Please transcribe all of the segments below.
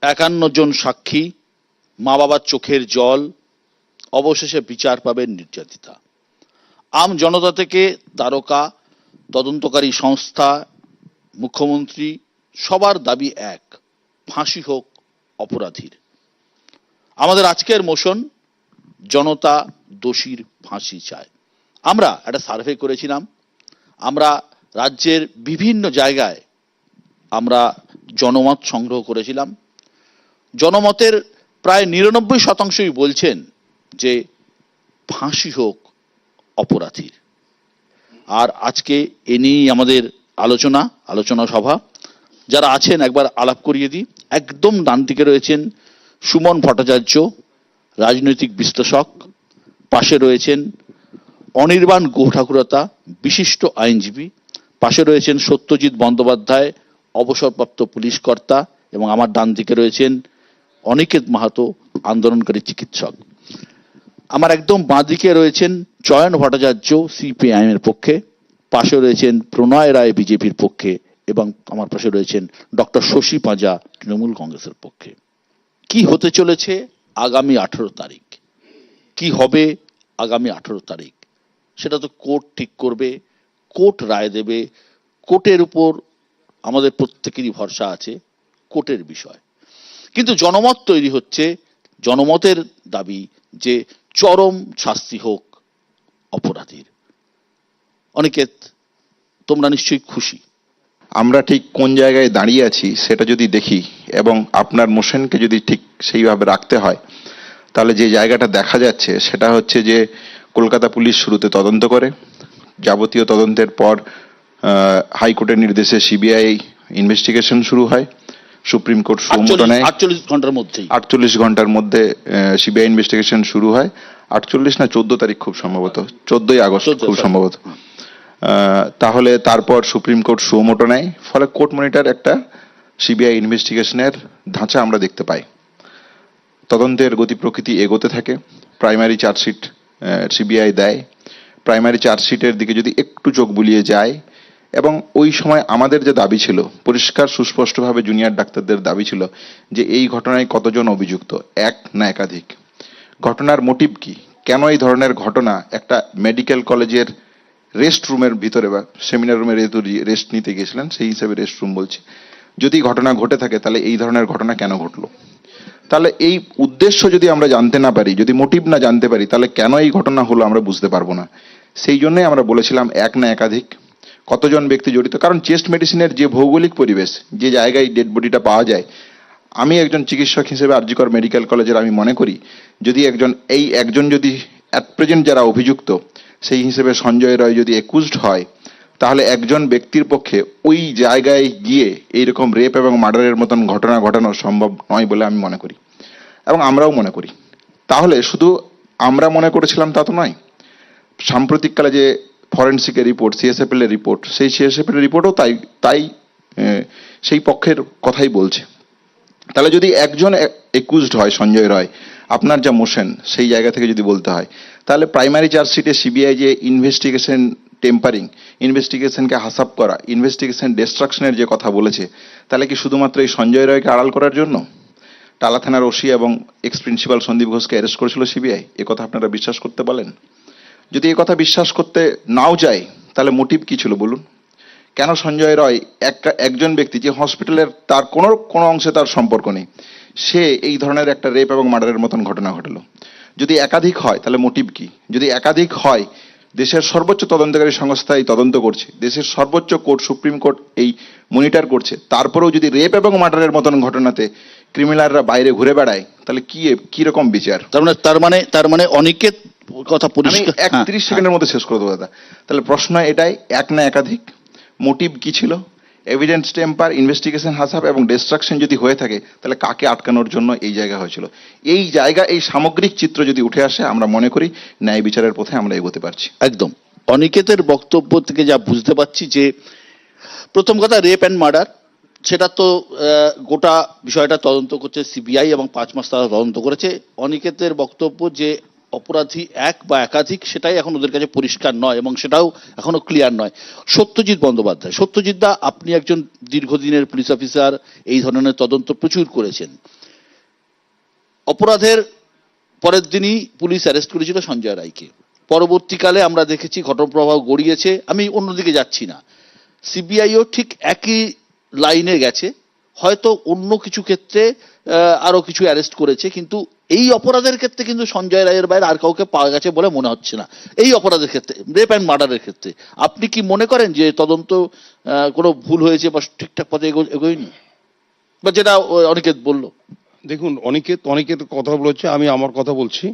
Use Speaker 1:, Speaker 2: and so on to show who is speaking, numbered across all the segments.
Speaker 1: 51 জন সাক্ষী, মা বাবার চোখের জল, অবশেষে বিচার পাবেন নির্যাতিতা। আম জনতা থেকে তারকা, তদন্তকারী সংস্থা, মুখ্যমন্ত্রী সবার দাবি এক, ফাঁসি হোক অপরাধীর। আমাদের আজকের মোশন, জনতা দোষীর ফাঁসি চায়। আমরা একটা সার্ভে করেছিলাম, আমরা রাজ্যের বিভিন্ন জায়গায় আমরা জনমত সংগ্রহ করেছিলাম। জনমতের প্রায় 99% বলছেন যে ফাঁসি হোক অপরাধীর। আর আজকে এ নিয়েই আমাদের আলোচনা সভা। যারা আছেন একবার আলাপ করিয়ে দিই। একদম ডান দিকে রয়েছেন সুমন ভট্টাচার্য, রাজনৈতিক বিশ্লেষক। পাশে রয়েছেন অনির্বাণ গুহঠাকুরতা, বিশিষ্ট আইনজীবী। পাশে রয়েছেন সত্যজিৎ বন্দ্যোপাধ্যায়, অবসরপ্রাপ্ত পুলিশ কর্তা। এবং আমার ডান দিকে রয়েছেন অনিকেত মাহাতো, আন্দোলনকারী চিকিৎসক। আমার একদম বাঁ দিকে রয়েছেন চয়ন ভট্টাচার্য, সিপিআইএম এর পক্ষে। পাশে রয়েছেন প্রণয় রায়, বিজেপির পক্ষে। এবং আমার পাশে রয়েছেন ডক্টর শশী পাঁজা, তৃণমূল কংগ্রেসের পক্ষে। কি হতে চলেছে আগামী 18 তারিখ, কি হবে আগামী 18 তারিখ, সেটা তো কোর্ট ঠিক করবে, কোর্ট রায় দেবে। কোর্টের উপর আমাদের প্রত্যেকেরই ভরসা আছে, কোর্টের বিষয়। কিন্তু জনমত তৈরি হচ্ছে, জনমতের দাবি যে চরম শাস্তি হোক অপরাধীর। অনিকেত, তোমরা নিশ্চয়ই খুশি।
Speaker 2: আমরা ঠিক কোন জায়গায় দাঁড়িয়ে আছি সেটা যদি দেখি এবং আপনার মোশনকে যদি ঠিক সেইভাবে রাখতে হয়, তাহলে যে জায়গাটা দেখা যাচ্ছে সেটা হচ্ছে যে কলকাতা পুলিশ শুরুতে তদন্ত করে, যাবতীয় তদন্তের পর হাইকোর্টের নির্দেশে সিবিআই ইনভেস্টিগেশন শুরু হয়, সুপ্রিম কোর্ট সুমোটো নেয় 48 ঘন্টার মধ্যে সিবিআই ইনভেস্টিগেশন শুরু হয়। 48 না 14 তারিখ খুব সম্ভবত, 14ই আগস্ট খুব সম্ভবত। তাহলে তারপর সুপ্রিম কোর্ট সুমোটো নেয়, ফলে কোর্ট মনিটর একটা সিবিআই ইনভেস্টিগেশনের ধাঁচা আমরা দেখতে পাই। তদন্তের গতি প্রকৃতি এগোতে থাকে। প্রাইমারি চার্জশিট সিবিআই দেয়। প্রাইমারি চার্জশিটের দিকে যদি একটু চোখ বুলিয়ে যায়, এবং ওই সময় আমাদের যে দাবি ছিল, পরিষ্কার সুস্পষ্টভাবে জুনিয়র ডাক্তারদের দাবি ছিল যে এই ঘটনায় কতজন অভিযুক্ত, এক না একাধিক, ঘটনার মোটিভ কি, কেন এই ধরনের ঘটনা একটা মেডিকেল কলেজের রেস্ট রুমের ভিতরে বা সেমিনার রুমে রেস্ট নিতে গিয়েছিলেন, সেই হিসেবে রেস্ট রুম বলছি, যদি ঘটনা ঘটে থাকে তাহলে এই ধরনের ঘটনা কেন ঘটলো। তাহলে এই উদ্দেশ্য যদি আমরা জানতে না পারি, যদি মোটিভ না জানতে পারি, তাহলে কেন এই ঘটনা হলো আমরা বুঝতে পারবো না। সেই জন্যই আমরা বলেছিলাম এক না একাধিক, কতজন ব্যক্তি জড়িত। কারণ চেস্ট মেডিসিনের যে ভৌগোলিক পরিবেশ, যে জায়গায় ডেড বডিটা পাওয়া যায়, আমি একজন চিকিৎসক হিসেবে আরজিকর মেডিকেল কলেজের আমি মনে করি যদি একজন যদি অ্যাট প্রেজেন্ট যারা অভিযুক্ত সেই হিসেবে সঞ্জয় রায় যদি একুজড হয়, তাহলে একজন ব্যক্তির পক্ষে ওই জায়গায় গিয়ে এইরকম রেপ এবং মার্ডারের মতন ঘটনা ঘটানো সম্ভব নয় বলে আমি মনে করি, এবং আমরাও মনে করি। তাহলে শুধু আমরা মনে করেছিলাম তা তো নয়, সাম্প্রতিককালে যে ফরেন্সিকের রিপোর্ট, সিএসএফএল এর রিপোর্ট, সেই সিএসএফএল এর রিপোর্টও তাই সেই পক্ষের কথাই বলছে। তাহলে যদি একজন একুজড হয় সঞ্জয় রায়, আপনার যা মোশন সেই জায়গা থেকে যদি বলতে হয়, তাহলে প্রাইমারি চার্জশিটে সিবিআই যে ইনভেস্টিগেশন টেম্পারিং, ইনভেস্টিগেশনকে হাসাপ করা, ইনভেস্টিগেশন ডিস্ট্রাকশনের যে কথা বলেছে, তাহলে কি শুধুমাত্র এই সঞ্জয় রায়কে আড়াল করার জন্য টালা থানার ওসি এবং এক্স প্রিন্সিপাল সন্দীপ ঘোষকে অ্যারেস্ট করেছিল সিবিআই? এ কথা আপনারা বিশ্বাস করতে বলেন? যদি এ কথা বিশ্বাস করতে নাও চাই, তাহলে মোটিভ কি ছিল বলুন? কেন সঞ্জয় রায় একজন ব্যক্তি যে হসপিটালের তার কোনো অংশে তার সম্পর্ক নেই, সে এই ধরনের একটা রেপ এবং মার্ডারের মতন ঘটনা ঘটলো? যদি একাধিক হয় তাহলে মোটিভ কি? যদি একাধিক হয়, দেশের সর্বোচ্চ তদন্তকারী সংস্থা এই তদন্ত করছে, দেশের সর্বোচ্চ কোর্ট সুপ্রিম কোর্ট এই মনিটর করছে, তারপরেও যদি রেপ এবং মার্ডারের মতন ঘটনাতে ক্রিমিনালরা বাইরে ঘুরে বেড়ায়, তাহলে কি রকম বিচার?
Speaker 1: তার মানে অনিকেত কথা পরিষ্কার।
Speaker 2: 31 সেকেন্ডের মধ্যে শেষ করে দেবো দাদা। তাহলে প্রশ্ন এটাই, এক না একাধিক, মোটিভ কি ছিল, এভিডেন্স টেম্পার, ইনভেস্টিগেশন হাসাপ এবং ডিস্ট্রাকশন যদি হয়ে থাকে, তাহলে কাকে আটকানোর জন্য এই জায়গা হয়েছিল? এই জায়গা, এই সামগ্রিক চিত্র যদি উঠে আসে, আমরা মনে করি ন্যায় বিচারের পথে আমরা এগোতে পারছি।
Speaker 1: একদম অনিকেতের বক্তব্য থেকে যা বুঝতে পারছি যে প্রথম কথা, রেপ অ্যান্ড মার্ডার সেটা তো গোটা বিষয়টা তদন্ত করছে সিবিআই এবং 5 মাস তারা তদন্ত করেছে। অনিকেতের বক্তব্য যে অপরাধী এক বা একাধিক, সেটাই এখন ওদের কাছে পরিষ্কার নয় এবং সেটাও এখনো ক্লিয়ার নয়। সত্যজিৎ বন্দ্যোপাধ্যায়, সত্যজিৎ দা, আপনি একজন দীর্ঘদিনের পুলিশ অফিসার, এই ধরনের তদন্ত প্রচুর করেছেন। অপরাধের পরের দিনই পুলিশ অ্যারেস্ট করেছিল সঞ্জয় রায়কে। পরবর্তীকালে আমরা দেখেছি ঘটনাপ্রবাহ গড়িয়েছে, আমি অন্যদিকে যাচ্ছি না, সিবিআইও ঠিক একই লাইনে গেছে, হয়তো অন্য কিছু ক্ষেত্রে আরো কিছু অ্যারেস্ট করেছে, কিন্তু এই অপরাধের ক্ষেত্রে কিন্তু সঞ্জয় রায়ের বাইরে আর কাউকে পাওয়া গেছে বলে মনে হচ্ছে না। এই অপরাধের ক্ষেত্রে, রেপ অ্যান্ড মার্ডারের ক্ষেত্রে আপনি কি মনে করেন যে তদন্ত কোনো ভুল হয়েছে বা ঠিকঠাক পথে এগোয়নি, বা যেটা অনিকেত বললো?
Speaker 3: দেখুন, অনিকেত কথা বলেছে, আমি আমার কথা বলছি।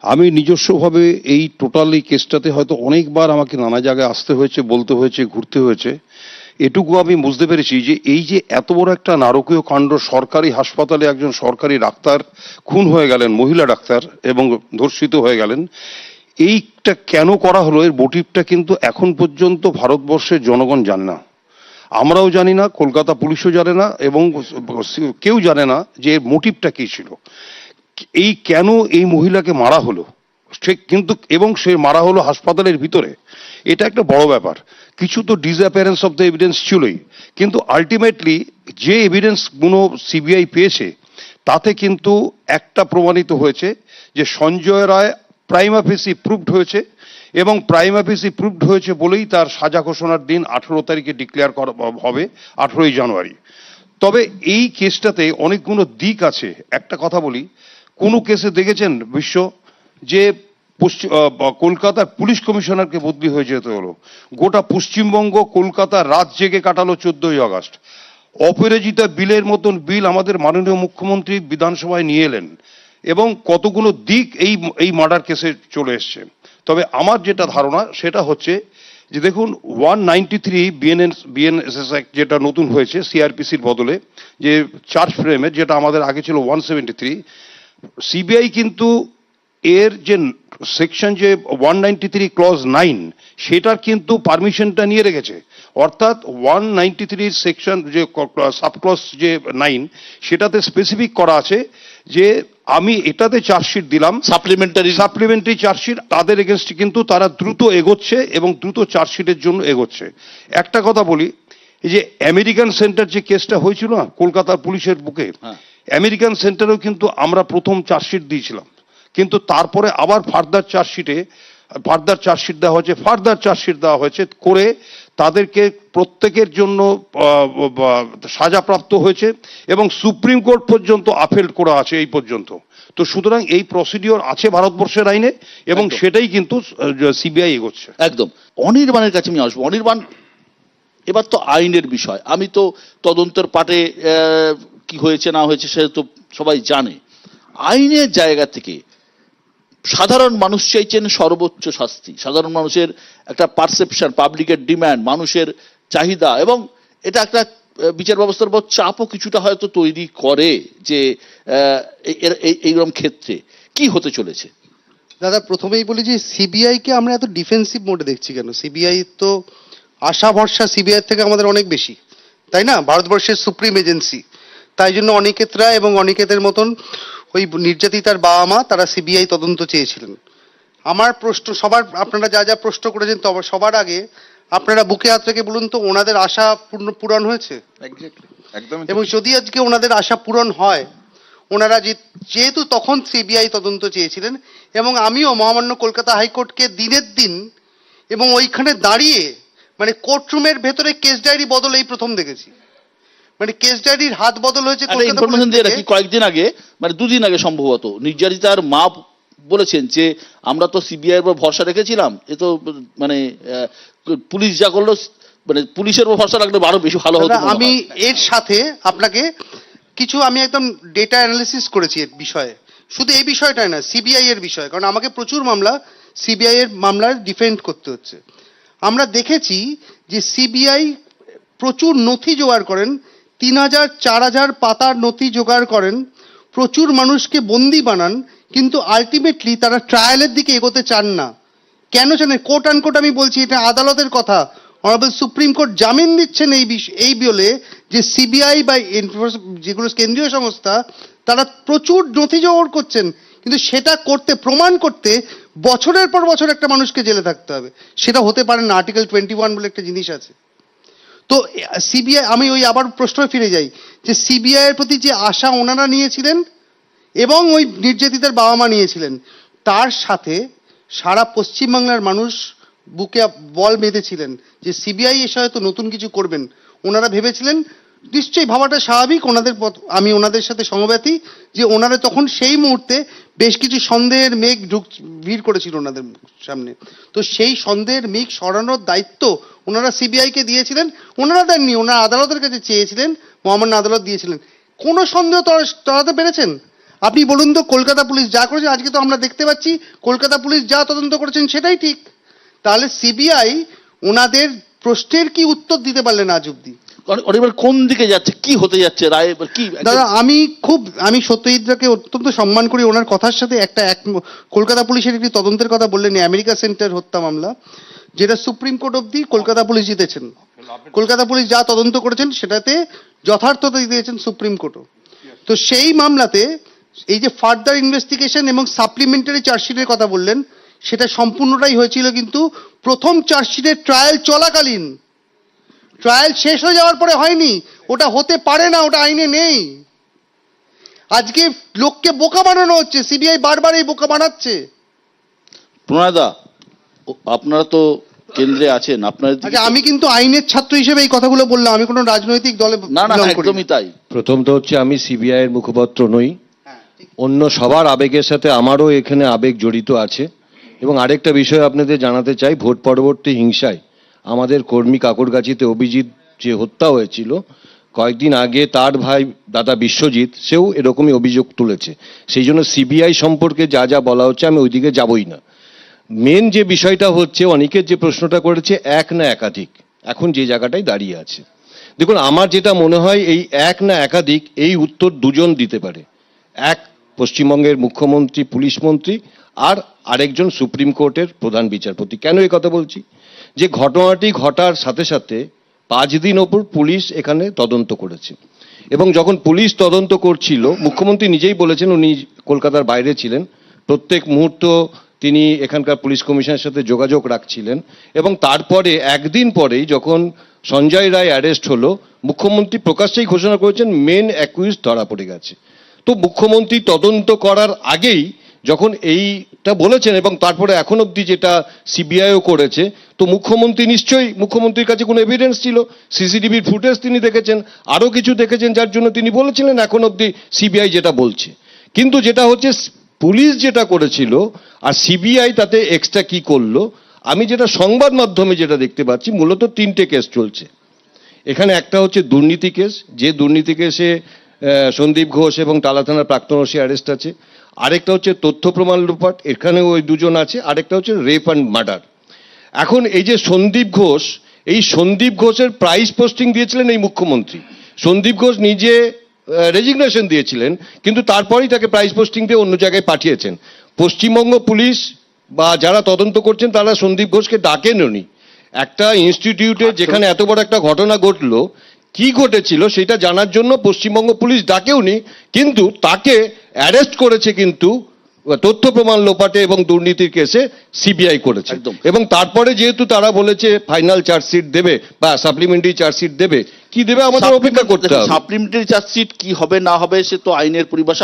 Speaker 3: আমি নিজস্বভাবে এই টোটাল এই কেসটাতে হয়তো অনেকবার আমাকে নানা জায়গায় আসতে হয়েছে, বলতে হয়েছে, ঘুরতে হয়েছে। এটুকু আমি বুঝতে পেরেছি যে এই যে এত বড় একটা নারকীয় কাণ্ড, সরকারি হাসপাতালে একজন সরকারি ডাক্তার খুন হয়ে গেলেন, মহিলা ডাক্তার, এবং ধর্ষিত হয়ে গেলেন, এইটা কেন করা হলো এর মোটিভটা কিন্তু এখন পর্যন্ত ভারতবর্ষের জনগণ জানে না। আমরাও জানি না, কলকাতা পুলিশও জানে না, এবং কেউ জানে না যে এর মোটিভটা কি ছিল, এই কেন এই মহিলাকে মারা হলো। সে কিন্তু, এবং সে মারা হলো হাসপাতালের ভিতরে, এটা একটা বড় ব্যাপার। কিছু তো ডিসঅ্যাপিয়ারেন্স অফ দ্য এভিডেন্স ছিলই, কিন্তু আলটিমেটলি যে এভিডেন্স গুলো সিবিআই পেয়েছে তাতে কিন্তু একটা প্রমাণিত হয়েছে যে সঞ্জয় রায় প্রাইমা ফেসি প্রুভড হয়েছে, এবং প্রাইমা ফেসি প্রুভড হয়েছে বলেই তার সাজা ঘোষণার দিন 18 তারিখে ডিক্লেয়ার করা হবে, 18ই জানুয়ারি। তবে এই কেসটাতে অনেকগুলো দিক আছে। একটা কথা বলি, কোন কেসে দেখেছেন বিশ্ব যে কলকাতার পুলিশ কমিশনারকে বদলি হয়ে যেতে হলো, গোটা পশ্চিমবঙ্গ কলকাতা রাত জেগে কাটালো 14ই আগস্ট। অপরাজিতা বিলের মতন বিল আমাদের মাননীয় মুখ্যমন্ত্রী বিধানসভায় নিয়ে এলেন, এবং কতগুলো দিক এই মার্ডার কেসে চলে এসছে। তবে আমার যেটা ধারণা সেটা হচ্ছে যে দেখুন, 193 বিএনএসএস অ্যাক্ট যেটা নতুন হয়েছে সিআরপিসির বদলে, যে চার্জ ফ্রেমের, যেটা আমাদের আগে ছিল 173, সিবিআই কিন্তু এর যে সেকশন যে 193 ক্লজ 9 সেটার কিন্তু পারমিশনটা নিয়ে রেখেছে। অর্থাৎ 193 সেকশন যে সাবক্লজ যে 9 সেটাতে স্পেসিফিক করা আছে যে আমি এটাতে চার্জশিট দিলাম, সাপ্লিমেন্টারি চার্জশিট, তাদের এগেনস্টে কিন্তু তারা দ্রুত এগোচ্ছে এবং দ্রুত চার্জশিটের জন্য এগোচ্ছে। একটা কথা বলি, এই যে আমেরিকান সেন্টার যে কেসটা হয়েছিল না কলকাতার পুলিশের বুকে, আমেরিকান সেন্টারেও কিন্তু আমরা প্রথম চার্জশিট দিয়েছিলাম, কিন্তু তারপরে আবার ফার্দার চার্জশিট দেওয়া হয়েছে করে তাদেরকে প্রত্যেকের জন্য সাজাপ্রাপ্ত হয়েছে, এবং সুপ্রিম কোর্ট পর্যন্ত আপিল করা আছে এই পর্যন্ত। তো সুতরাং এই প্রসিডিওর আছে ভারতবর্ষের আইনে, এবং সেটাই কিন্তু সিবিআই এগোচ্ছে।
Speaker 1: একদম। অনির্বাণের কাছে আমি আসবো। অনির্বাণ, এবার তো আইনের বিষয়, আমি তো তদন্তের পাটে কি হয়েছে না হয়েছে সে তো সবাই জানে। আইনের জায়গা থেকে সাধারণ মানুষ চাইছেন সর্বোচ্চ শাস্তি, সাধারণ মানুষের একটা পারসেপশন, পাবলিকের ডিমান্ড, মানুষের চাহিদা, এবং এটা একটা বিচার ব্যবস্থার উপর চাপও কিছুটা হয়তো তৈরি করে যে এইরকম ক্ষেত্রে কি হতে চলেছে।
Speaker 4: দাদা, প্রথমেই বলি যে সিবিআই কে আমরা এত ডিফেন্সিভ মোডে দেখছি কেন? সিবিআই তো আশা ভরসা সিবিআই থেকে আমাদের অনেক বেশি, তাই না? ভারতবর্ষের সুপ্রিম এজেন্সি, তাই জন্য অনিকেত রায় এবং অনিকেতের মতন ওই নির্যাতিতার বাবা মা তারা সিবিআই তদন্ত চেয়েছিলেন। আমার প্রশ্ন, সবার আপনারা যা যা প্রশ্ন করেছেন তবে সবার আগে আপনারা বুকে হাত রেখে বলুন তো, ওনাদের আশা পূরণ হয়েছে?
Speaker 2: একদম।
Speaker 4: এবং যদি আজকে ওনাদের আশা পূরণ হয়, ওনারা যেহেতু তখন সিবিআই তদন্ত চেয়েছিলেন, এবং আমিও মহামান্য কলকাতা হাইকোর্টকে দিনের দিন এবং ওইখানে দাঁড়িয়ে, মানে কোর্টরুমের ভেতরে কেস ডায়েরি বদল এই প্রথম দেখেছি। মানে কেস ডায়েরির হাত বদল হয়েছে।
Speaker 1: কয়েকদিন আগে, মানে দুদিন আগে সম্ভবত, নির্যাতিতার মা বলেছেন যে আমরা তো সিবিআই এর উপর ভরসা রেখেছিলাম, এ তো মানে পুলিশ যা করলো, মানে পুলিশের উপর ভরসা রাখলে আরো বেশি ভালো হতো।
Speaker 4: আমি এর সাথে আপনাকে কিছু, আমি একদম ডেটা অ্যানালিসিস করেছি এর বিষয়ে, শুধু এই বিষয়টাই না, সিবিআই এর বিষয়ে, কারণ আমাকে প্রচুর মামলা সিবিআই এর মামলার ডিফেন্ড করতে হচ্ছে। আমরা দেখেছি যে সিবিআই প্রচুর নথি জোগাড় করেন, 3000 4000 পাতার নথি জোগাড় করেন, প্রচুর মানুষকে বন্দি বানান, কিন্তু আলটিমেটলি তারা ট্রায়ালের দিকে এগোতে চান না। কেন জানেন? কোট আনকোট আমি বলছি, এটা আদালতের কথা, অনারেবল সুপ্রিম কোর্ট জামিন দিচ্ছেন এই বলে যে সিবিআই বা যেগুলো কেন্দ্রীয় সংস্থা তারা প্রচুর নথি জোগাড় করছেন, কিন্তু সেটা করতে, প্রমাণ করতে বছরের পর বছর একটা মানুষকে জেলে থাকতে হবে। সেটা হতে পারে না, আর্টিকেল 21 বলে একটা জিনিস আছে। তো সিবিআই, আমি ওই আবার প্রশ্নে ফিরে যাই যে সিবিআই এর প্রতি যে আশা ওনারা নিয়েছিলেন, এবং ওই নির্যাতিতার বাবা মা নিয়েছিলেন, তার সাথে সারা পশ্চিমবাংলার মানুষ বুকে বল বেঁধেছিলেন যে সিবিআই এসে হয়তো নতুন কিছু করবেন। ওনারা ভেবেছিলেন, নিশ্চয়ই ভাবাটা স্বাভাবিক, আমি ওনাদের সাথে সমব্যথী, যে ওনারা তখন সেই মুহূর্তে বেশ কিছু সন্দেহের মেঘ ভিড় করেছিল ওনাদের সামনে। তো সেই সন্দেহের মেঘ সরানোর দায়িত্ব ওনারা সিবিআইকে দিয়েছিলেন, ওনারা দেননি, ওনারা আদালতের কাছে চেয়েছিলেন, মহামান্য আদালত দিয়েছিলেন। কোনো সন্দেহ তলাতে পেরেছেন? আপনি বলুন তো, কলকাতা পুলিশ যা করেছে, আজকে তো আমরা দেখতে পাচ্ছি কলকাতা পুলিশ যা তদন্ত করেছেন সেটাই ঠিক। তাহলে সিবিআই ওনাদের প্রশ্নের কি উত্তর দিতে পারলেন আজ অব্দি?
Speaker 1: এবার কোন দিকে যাচ্ছে, কি হতে যাচ্ছে রায়, এবার কি?
Speaker 4: দাদা, আমি সত্যজিৎদাকে অত্যন্ত সম্মান করি, ওনার কথার সাথে কলকাতা পুলিশের একটি তদন্তের কথা বললেন, আমেরিকা সেন্টার হত্যা মামলা, যেটা সুপ্রিম কোর্ট অব্দি কলকাতা পুলিশ জিতেছেন। কলকাতা পুলিশ যা তদন্ত করেছেন সেটাতে যথার্থতা দিয়েছেন সুপ্রিম কোর্টও। তো সেই মামলাতে এই যে ফার্দার ইনভেস্টিগেশন এবং সাপ্লিমেন্টারি চার্জশিটের কথা বললেন, সেটা সম্পূর্ণটাই হয়েছিল কিন্তু প্রথম চার্জশিটের ট্রায়াল চলাকালীন। ট্রায়াল শেষ হয়ে যাওয়ার পরে হয়নি, ওটা হতে পারে না, ওটা আইনে নেই। আজকে লোককে বোকা বানানো হচ্ছে, সিবিআই বারবার এই বোকা বানাচ্ছে।
Speaker 1: প্রণয়দা, আপনারা তো কেন্দ্রে আছেন, আপনার
Speaker 4: আচ্ছা, আমি কিন্তু আইনের ছাত্র হিসেবে এই কথাগুলো বললাম, আমি কোনো রাজনৈতিক দলে
Speaker 1: না না
Speaker 4: belong করি
Speaker 1: একদমই তাই।
Speaker 5: প্রথম তো হচ্ছে আমি সিবিআই এর মুখপাত্র নই, অন্য সবার আবেগের সাথে আমারও এখানে আবেগ জড়িত আছে। এবং আরেকটা বিষয় আপনাদের জানাতে চাই, ভোট পরবর্তী হিংসায় আমাদের কর্মী কাকরগাছিতে অভিজিৎ যে হত্যা হয়েছিল, কয়েকদিন আগে তার ভাই দাদা বিশ্বজিৎ সেও এরকমই অভিযোগ তুলেছে। সেই জন্য সিবিআই সম্পর্কে যা যা বলা হচ্ছে আমি ওইদিকে যাবই না। মেন যে বিষয়টা হচ্ছে, অনেকের যে প্রশ্নটা করেছে এক না একাধিক, এখন যে জায়গাটায় দাঁড়িয়ে আছে, দেখুন আমার যেটা মনে হয় এই এক না একাধিক এই উত্তর দুজন দিতে পারে। এক পশ্চিমবঙ্গের মুখ্যমন্ত্রী, পুলিশ মন্ত্রী, আর আরেকজন সুপ্রিম কোর্টের প্রধান বিচারপতি। কেন এই কথা বলছি? যে ঘটনাটি ঘটার সাথে সাথে 5 দিন ওপর পুলিশ এখানে তদন্ত করেছে, এবং যখন পুলিশ তদন্ত করছিল মুখ্যমন্ত্রী নিজেই বলেছেন উনি কলকাতার বাইরে ছিলেন, প্রত্যেক মুহূর্ত তিনি এখানকার পুলিশ কমিশনের সাথে যোগাযোগ রাখছিলেন। এবং তারপরে একদিন পরেই যখন সঞ্জয় রায় অ্যারেস্ট হলো, মুখ্যমন্ত্রী প্রকাশ্যেই ঘোষণা করেছেন মেন অ্যাকিউজ ধরা পড়ে গেছে। তো মুখ্যমন্ত্রী তদন্ত করার আগেই যখন এইটা বলেছেন, এবং তারপরে এখন অবধি যেটা সিবিআইও করেছে, তো মুখ্যমন্ত্রীর কাছে কোনো এভিডেন্স ছিল, সিসিটিভির ফুটেজ তিনি দেখেছেন, আরও কিছু দেখেছেন, যার জন্য তিনি বলেছিলেন এখন অবধি সিবিআই যেটা বলছে। কিন্তু যেটা হচ্ছে পুলিশ যেটা করেছিল আর সিবিআই তাতে এক্সট্রা কি করলো, আমি যেটা সংবাদ মাধ্যমে যেটা দেখতে পাচ্ছি, মূলত 3টে কেস চলছে এখানে। একটা হচ্ছে দুর্নীতি কেস, যে দুর্নীতি কেসে সন্দীপ ঘোষ এবং টালা থানার প্রাক্তন ওসি অ্যারেস্ট আছে। আরেকটা হচ্ছে তথ্য প্রমাণ লোপাট, এখানে ওই দুজন আছে। আরেকটা হচ্ছে রেপ অ্যান্ড মার্ডার। এখন এই যে সন্দীপ ঘোষের প্রাইস পোস্টিং দিয়েছিলেন এই মুখ্যমন্ত্রী। সন্দীপ ঘোষ নিজে রেজিগনেশন দিয়েছিলেন, কিন্তু তারপরেই তাকে প্রাইস পোস্টিং দিয়ে অন্য জায়গায় পাঠিয়েছেন। পশ্চিমবঙ্গ পুলিশ বা যারা তদন্ত করছেন তারা সন্দীপ ঘোষকে ডাকেননি। একটা ইনস্টিটিউটে যেখানে এত বড় একটা ঘটনা ঘটলো, কি ঘটেছিল সেটা জানার জন্য পশ্চিমবঙ্গ পুলিশ ডাকেওনি, কিন্তু তাকে অ্যারেস্ট করেছে কিন্তু তথ্য প্রমাণ লোপাটে এবং দুর্নীতির কেসে সিবিআই করেছে। এবং তারপরে যেহেতু তারা বলেছে ফাইনাল চার্জশিট দেবে বা সাপ্লিমেন্টারি চার্জশিট দেবে, কি দেবে আমাদের অপেক্ষা করতে হবে।
Speaker 1: সাপ্লিমেন্টারি চার্জশিট কি হবে না হবে সে তো আইনের পরিভাষা।